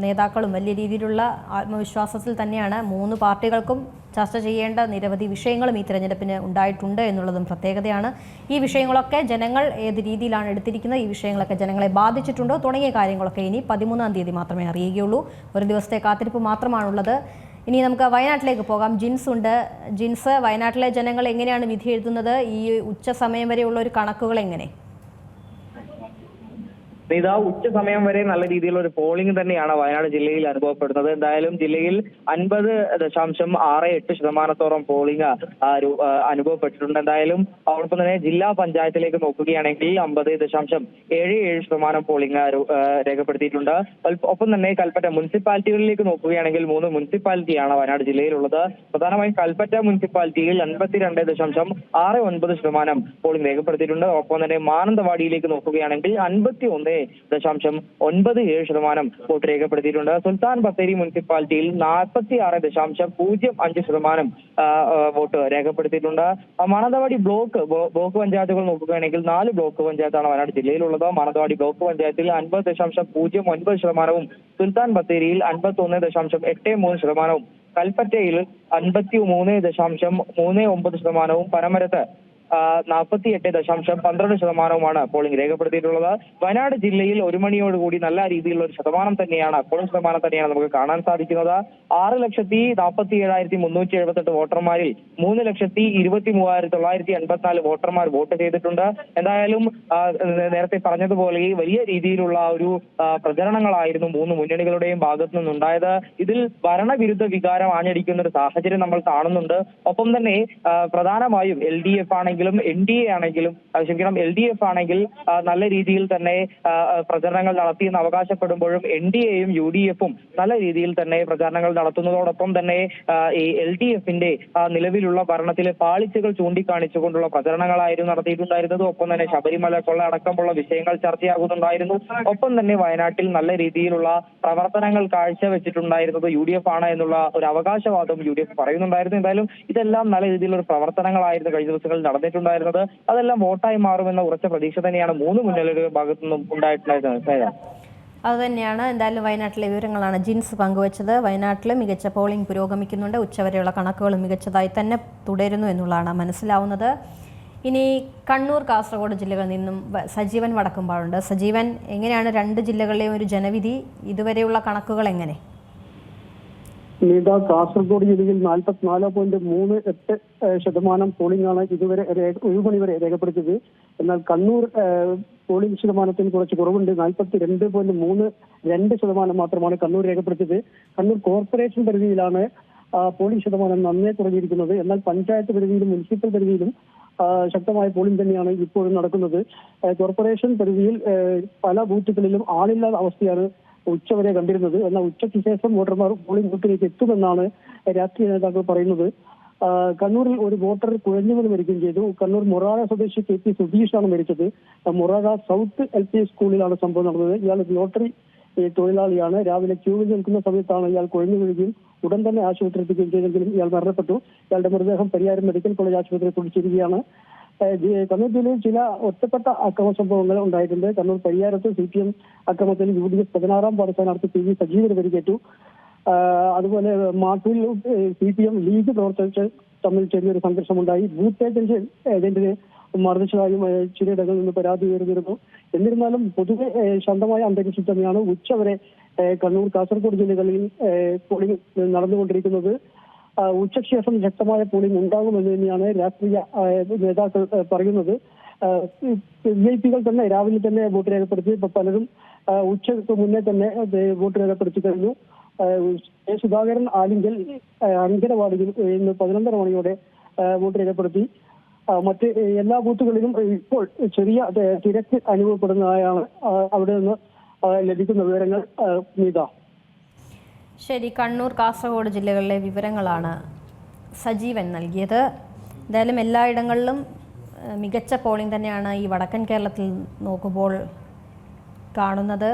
നേതാക്കളും വലിയ രീതിയിലുള്ള ആത്മവിശ്വാസത്തിൽ തന്നെയാണ്. മൂന്ന് പാർട്ടികൾക്കും ചർച്ച ചെയ്യേണ്ട നിരവധി വിഷയങ്ങളും ഈ തെരഞ്ഞെടുപ്പിന് ഉണ്ടായിട്ടുണ്ട് എന്നുള്ളതും പ്രത്യേകതയാണ്. ഈ വിഷയങ്ങളൊക്കെ ജനങ്ങൾ ഏത് രീതിയിലാണ് എടുത്തിരിക്കുന്നത്, ഈ വിഷയങ്ങളൊക്കെ ജനങ്ങളെ ബാധിച്ചിട്ടുണ്ടോ തുടങ്ങിയ കാര്യങ്ങളൊക്കെ ഇനി 13-ാം തീയതി മാത്രമേ അറിയുകയുള്ളൂ. ഒരു ദിവസത്തെ കാത്തിരിപ്പ് മാത്രമാണുള്ളത്. ഇനി നമുക്ക് വയനാട്ടിലേക്ക് പോകാം. ജിൻസ് ഉണ്ട്. ജിൻസ്, വയനാട്ടിലെ ജനങ്ങൾ എങ്ങനെയാണ് വിധി എഴുതുന്നത്? ഈ ഉച്ച സമയം വരെയുള്ള ഒരു കണക്കുകൾ എങ്ങനെ?
ഇതാ ഉച്ച സമയം വരെ നല്ല രീതിയിലുള്ള ഒരു പോളിംഗ് തന്നെയാണ് വയനാട് ജില്ലയിൽ അനുഭവപ്പെടുന്നത്. എന്തായാലും ജില്ലയിൽ 50.68% പോളിംഗ് അനുഭവപ്പെട്ടിട്ടുണ്ട്. എന്തായാലും അതോടൊപ്പം തന്നെ ജില്ലാ പഞ്ചായത്തിലേക്ക് നോക്കുകയാണെങ്കിൽ 50.77% പോളിംഗ് രേഖപ്പെടുത്തിയിട്ടുണ്ട്. ഒപ്പം തന്നെ കൽപ്പറ്റ മുനിസിപ്പാലിറ്റികളിലേക്ക് നോക്കുകയാണെങ്കിൽ 3 മുനിസിപ്പാലിറ്റിയാണ് വയനാട് ജില്ലയിലുള്ളത്. പ്രധാനമായും കൽപ്പറ്റ മുനിസിപ്പാലിറ്റിയിൽ 52.69% പോളിംഗ് രേഖപ്പെടുത്തിയിട്ടുണ്ട്. ഒപ്പം തന്നെ മാനന്തവാടിയിലേക്ക് നോക്കുകയാണെങ്കിൽ 51.97% വോട്ട് രേഖപ്പെടുത്തിയിട്ടുണ്ട്. സുൽത്താൻ ബത്തേരി മുനിസിപ്പാലിറ്റിയിൽ 46.05% വോട്ട് രേഖപ്പെടുത്തിയിട്ടുണ്ട്. മാനന്തവാടി ബ്ലോക്ക് പഞ്ചായത്തുകൾ നോക്കുകയാണെങ്കിൽ 4 ബ്ലോക്ക് പഞ്ചായത്താണ് വയനാട് ജില്ലയിലുള്ളത്. മാനന്തവാടി ബ്ലോക്ക് പഞ്ചായത്തിൽ 50.09%, സുൽത്താൻ ബത്തേരിയിൽ 51.83%, കൽപ്പറ്റയിൽ 53.39%, പനമരത്ത് 48.12% പോളിംഗ് രേഖപ്പെടുത്തിയിട്ടുള്ളത്. വയനാട് ജില്ലയിൽ 1 മണിയോടുകൂടി നല്ല രീതിയിലുള്ള ഒരു ശതമാനം തന്നെയാണ്, പോളിംഗ് ശതമാനം തന്നെയാണ് നമുക്ക് കാണാൻ സാധിക്കുന്നത്. 6,47,378 വോട്ടർമാരിൽ 3,23,984 വോട്ടർമാർ വോട്ട് ചെയ്തിട്ടുണ്ട്. എന്തായാലും നേരത്തെ പറഞ്ഞതുപോലെ വലിയ രീതിയിലുള്ള ഒരു പ്രചരണങ്ങളായിരുന്നു 3 മുന്നണികളുടെയും ഭാഗത്തു നിന്നുണ്ടായത്. ഇതിൽ ഭരണവിരുദ്ധ വികാരം ആഞ്ഞടിക്കുന്ന ഒരു സാഹചര്യം നമ്മൾ കാണുന്നുണ്ട്. ഒപ്പം തന്നെ പ്രധാനമായും LDF ആണെങ്കിലും NDA ആണെങ്കിലും LDF ആണെങ്കിൽ നല്ല രീതിയിൽ തന്നെ പ്രചരണങ്ങൾ നടത്തിയെന്ന് അവകാശപ്പെടുമ്പോഴും NDAയും UDFും നല്ല രീതിയിൽ തന്നെ പ്രചരണങ്ങൾ നടത്തുന്നതോടൊപ്പം തന്നെ ഈ LDFന്റെ നിലവിലുള്ള ഭരണത്തിലെ പാളിച്ചകൾ ചൂണ്ടിക്കാണിച്ചുകൊണ്ടുള്ള പ്രചരണങ്ങളായിരുന്നു നടത്തിയിട്ടുണ്ടായിരുന്നത്. ഒപ്പം തന്നെ ശബരിമല കൊള്ള അടക്കമുള്ള വിഷയങ്ങൾ ചർച്ചയാകുന്നുണ്ടായിരുന്നു. ഒപ്പം തന്നെ വയനാട്ടിൽ നല്ല രീതിയിലുള്ള പ്രവർത്തനങ്ങൾ കാഴ്ചവെച്ചിട്ടുണ്ടായിരുന്നത് UDF ആണ് എന്നുള്ള ഒരു അവകാശവാദം UDF പറയുന്നുണ്ടായിരുന്നു. എന്തായാലും ഇതെല്ലാം നല്ല രീതിയിലുള്ള പ്രവർത്തനങ്ങളായിരുന്നു കഴിഞ്ഞ ദിവസങ്ങളിൽ നടന്നിട്ടുണ്ടായിരുന്നത്. അതെല്ലാം വോട്ടായി മാറുമെന്ന ഉറച്ച പ്രതീക്ഷ തന്നെയാണ് 3 മുന്നണികളുടെ ഭാഗത്തു നിന്നും ഉണ്ടായിട്ടുണ്ടായിരുന്നത്.
അതുതന്നെയാണ്. എന്തായാലും വയനാട്ടിലെ വിവരങ്ങളാണ് ജിൻസ് പങ്കുവച്ചത്. വയനാട്ടിൽ മികച്ച പോളിംഗ് പുരോഗമിക്കുന്നുണ്ട്. ഉച്ചവരെയുള്ള കണക്കുകൾ മികച്ചതായി തന്നെ തുടരുന്നു എന്നുള്ളതാണ് മനസ്സിലാവുന്നത്. ഇനി കണ്ണൂർ, കാസർഗോഡ് ജില്ലകളിൽ നിന്നും സജീവൻ വടക്കുംപാടുണ്ട്. സജീവൻ, എങ്ങനെയാണ് 2 ജില്ലകളിലെയും ഒരു ജനവിധി? ഇതുവരെയുള്ള കണക്കുകൾ എങ്ങനെ?
കാസർഗോഡ് ജില്ലയിൽ 44.38% പോളിംഗ് ആണ് ഇതുവരെ 1 മണി വരെ രേഖപ്പെടുത്തിയത്. എന്നാൽ കണ്ണൂർ പോളിംഗ് ശതമാനത്തിന് കുറച്ച് കുറവുണ്ട്. 42.32% മാത്രമാണ് കണ്ണൂർ രേഖപ്പെടുത്തിയത്. കണ്ണൂർ കോർപ്പറേഷൻ പരിധിയിലാണ് പോളിംഗ് ശതമാനം നന്നേ കുറഞ്ഞിരിക്കുന്നത്. എന്നാൽ പഞ്ചായത്ത് പരിധിയിലും മുനിസിപ്പൽ പരിധിയിലും ശക്തമായ പോളിംഗ് തന്നെയാണ് ഇപ്പോഴും നടക്കുന്നത്. കോർപ്പറേഷൻ പരിധിയിൽ പല ബൂത്തുകളിലും ആളില്ലാത്ത അവസ്ഥയാണ് ഉച്ചവരെ കണ്ടിരുന്നത്. എന്നാൽ ഉച്ചയ്ക്ക് ശേഷം വോട്ടർമാർ പോളിംഗ് ബൂത്തിലേക്ക് എത്തുമെന്നാണ് രാഷ്ട്രീയ നേതാക്കൾ പറയുന്നത്. കണ്ണൂരിൽ ഒരു വോട്ടർ കുഴഞ്ഞുകൊണ്ട് മരിക്കുകയും ചെയ്തു. കണ്ണൂർ മൊറാഴ സ്വദേശി KP സുധീഷാണ് മരിച്ചത്. മൊറാഴ സൗത്ത് LP സ്കൂളിലാണ് സംഭവം നടന്നത്. ഇയാൾ ലോട്ടറി തൊഴിലാളിയാണ്. രാവിലെ ക്യൂവിൽ നിൽക്കുന്ന സമയത്താണ് ഇയാൾ കുഴഞ്ഞു വീഴുകയും ഉടൻ തന്നെ ആശുപത്രി എത്തിക്കുകയും ചെയ്തെങ്കിലും ഇയാൾ മരണപ്പെട്ടു. ഇയാളുടെ മൃതദേഹം പരിയാരം മെഡിക്കൽ കോളേജ് ആശുപത്രിയിൽ കുടിച്ചിരിക്കുകയാണ്. കണ്ണൂർ ജില്ലയിൽ ചില ഒറ്റപ്പെട്ട അക്രമ സംഭവങ്ങൾ ഉണ്ടായിട്ടുണ്ട്. കണ്ണൂർ പരിയാരത്ത് CPM അക്രമത്തിൽ UDF 16-ാം വാർഡ് സ്ഥാനാർത്ഥി PV സജീവന് പരിക്കേറ്റു. അതുപോലെ മാട്ടൂരിൽ CPM ലീഗ് പ്രവർത്തകർ തമ്മിൽ ചെറിയൊരു സംഘർഷമുണ്ടായി. ബൂത്ത് ഏജന്റിനെ മർദ്ദിച്ചതായും ചിലയിടങ്ങളിൽ നിന്ന് പരാതി ഉയർന്നിരുന്നു. എന്നിരുന്നാലും പൊതുവെ ശാന്തമായ അന്തരീക്ഷം തന്നെയാണ് ഉച്ചവരെ കണ്ണൂർ, കാസർഗോഡ് ജില്ലകളിൽ പോളിംഗ് നടന്നുകൊണ്ടിരിക്കുന്നത്. ഉച്ചയ്ക്ക് ശേഷം ശക്തമായ പോളിംഗ് ഉണ്ടാകുമെന്ന് തന്നെയാണ് രാഷ്ട്രീയ നേതാക്കൾ പറയുന്നത്. VIP-കൾ തന്നെ രാവിലെ തന്നെ വോട്ട് രേഖപ്പെടുത്തി. ഇപ്പൊ പലരും ഉച്ചയ്ക്ക് മുന്നേ തന്നെ വോട്ട് രേഖപ്പെടുത്തി കഴിഞ്ഞു. സുധാകരൻ ആലിങ്കൽ അങ്കനവാടിയിൽ ഇന്ന് 11:30 മണിയോടെ വോട്ട് രേഖപ്പെടുത്തി. മറ്റ് എല്ലാ ബൂത്തുകളിലും ഇപ്പോൾ ചെറിയ തിരക്ക് അനുഭവപ്പെടുന്നതായാണ് അവിടെ നിന്ന് ലഭിക്കുന്ന വിവരങ്ങൾ. നീത,
ശരി, കണ്ണൂർ, കാസർഗോഡ് ജില്ലകളിലെ വിവരങ്ങളാണ് സജീവൻ നൽകിയത്. എന്തായാലും എല്ലായിടങ്ങളിലും മികച്ച പോളിംഗ് തന്നെയാണ് ഈ വടക്കൻ കേരളത്തിൽ നോക്കുമ്പോൾ കാണുന്നത്.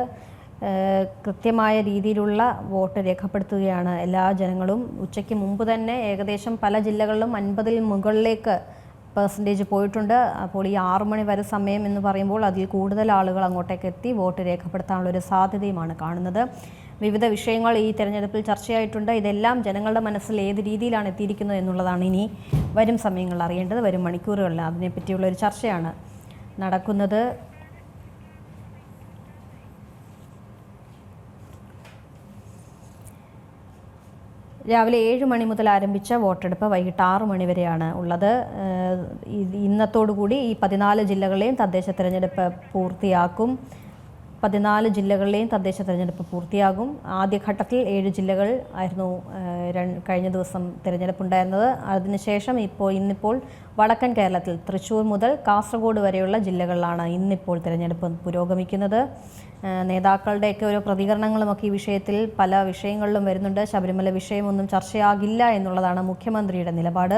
കൃത്യമായ രീതിയിലുള്ള വോട്ട് രേഖപ്പെടുത്തുകയാണ് എല്ലാ ജനങ്ങളും. ഉച്ചയ്ക്ക് മുമ്പ് തന്നെ ഏകദേശം പല ജില്ലകളിലും 50-ൽ മുകളിലേക്ക് % പോയിട്ടുണ്ട്. അപ്പോൾ ഈ 6 മണി വരെ സമയം എന്ന് പറയുമ്പോൾ അതിൽ കൂടുതൽ ആളുകൾ അങ്ങോട്ടേക്ക് എത്തി വോട്ട് രേഖപ്പെടുത്താനുള്ളൊരു സാധ്യതയുമാണ് കാണുന്നത്. വിവിധ വിഷയങ്ങൾ ഈ തെരഞ്ഞെടുപ്പിൽ ചർച്ചയായിട്ടുണ്ട്. ഇതെല്ലാം ജനങ്ങളുടെ മനസ്സിൽ ഏത് രീതിയിലാണ് എത്തിയിരിക്കുന്നത് എന്നുള്ളതാണ് ഇനി വരും സമയങ്ങളിൽ അറിയേണ്ടത്. വരും മണിക്കൂറുകളിൽ അതിനെപ്പറ്റിയുള്ളൊരു ചർച്ചയാണ് നടക്കുന്നത്. രാവിലെ 7 മണി മുതൽ ആരംഭിച്ച വോട്ടെടുപ്പ് വൈകിട്ട് 6 മണി വരെയാണ് ഉള്ളത്. ഇന്നത്തോടുകൂടി ഈ 14 ജില്ലകളിലെയും തദ്ദേശ തെരഞ്ഞെടുപ്പ് പൂർത്തിയാക്കും. 14 ജില്ലകളിലെയും തദ്ദേശ തെരഞ്ഞെടുപ്പ് പൂർത്തിയാകും. ആദ്യഘട്ടത്തിൽ 7 ജില്ലകൾ ആയിരുന്നു കഴിഞ്ഞ ദിവസം തിരഞ്ഞെടുപ്പുണ്ടായിരുന്നത്. അതിനുശേഷം ഇന്നിപ്പോൾ വടക്കൻ കേരളത്തിൽ തൃശ്ശൂർ മുതൽ കാസർഗോഡ് വരെയുള്ള ജില്ലകളിലാണ് ഇന്നിപ്പോൾ തിരഞ്ഞെടുപ്പ് പുരോഗമിക്കുന്നത്. നേതാക്കളുടെയൊക്കെ ഓരോ പ്രതികരണങ്ങളുമൊക്കെ ഈ വിഷയത്തിൽ പല വിഷയങ്ങളിലും വരുന്നുണ്ട്. ശബരിമല വിഷയമൊന്നും ചർച്ചയാകില്ല എന്നുള്ളതാണ് മുഖ്യമന്ത്രിയുടെ നിലപാട്.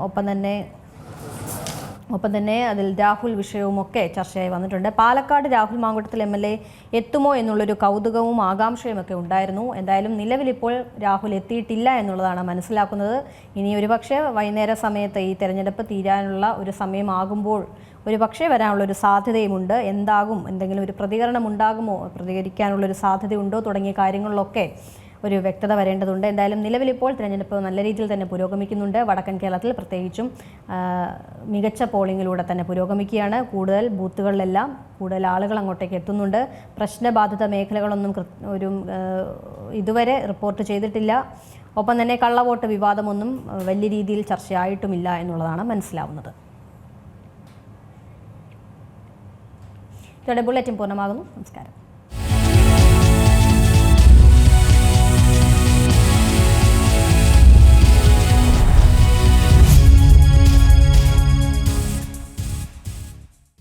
ഒപ്പം തന്നെ അതിൽ രാഹുൽ വിഷയവുമൊക്കെ ചർച്ചയായി വന്നിട്ടുണ്ട്. പാലക്കാട് രാഹുൽ മാങ്കൂട്ടത്തിൽ MLA എത്തുമോ എന്നുള്ളൊരു കൗതുകവും ആകാംക്ഷയുമൊക്കെ ഉണ്ടായിരുന്നു. എന്തായാലും നിലവിലിപ്പോൾ രാഹുൽ എത്തിയിട്ടില്ല എന്നുള്ളതാണ് മനസ്സിലാക്കുന്നത്. ഇനി ഒരുപക്ഷെ വൈകുന്നേര സമയത്ത് ഈ തെരഞ്ഞെടുപ്പ് തീരാനുള്ള ഒരു സമയമാകുമ്പോൾ ഒരുപക്ഷെ വരാനുള്ളൊരു സാധ്യതയുമുണ്ട്. എന്താകും, എന്തെങ്കിലും ഒരു പ്രതികരണം ഉണ്ടാകുമോ, പ്രതികരിക്കാനുള്ളൊരു സാധ്യതയുണ്ടോ തുടങ്ങിയ കാര്യങ്ങളിലൊക്കെ ഒരു വ്യക്തത വരേണ്ടതുണ്ട്. എന്തായാലും നിലവിലിപ്പോൾ തിരഞ്ഞെടുപ്പ് നല്ല രീതിയിൽ തന്നെ പുരോഗമിക്കുന്നുണ്ട്. വടക്കൻ കേരളത്തിൽ പ്രത്യേകിച്ചും മികച്ച പോളിംഗിലൂടെ തന്നെ പുരോഗമിക്കുകയാണ്. കൂടുതൽ ബൂത്തുകളിലെല്ലാം കൂടുതൽ ആളുകൾ അങ്ങോട്ടേക്ക് എത്തുന്നുണ്ട്. പ്രശ്നബാധിത മേഖലകളൊന്നും ഇതുവരെ റിപ്പോർട്ട് ചെയ്തിട്ടില്ല. ഒപ്പം തന്നെ കള്ളവോട്ട് വിവാദമൊന്നും വലിയ രീതിയിൽ ചർച്ചയായിട്ടുമില്ല എന്നുള്ളതാണ് മനസ്സിലാവുന്നത്. ഇതോടെ ബുള്ളറ്റിൻ പൂർണ്ണമാകുന്നു. നമസ്കാരം.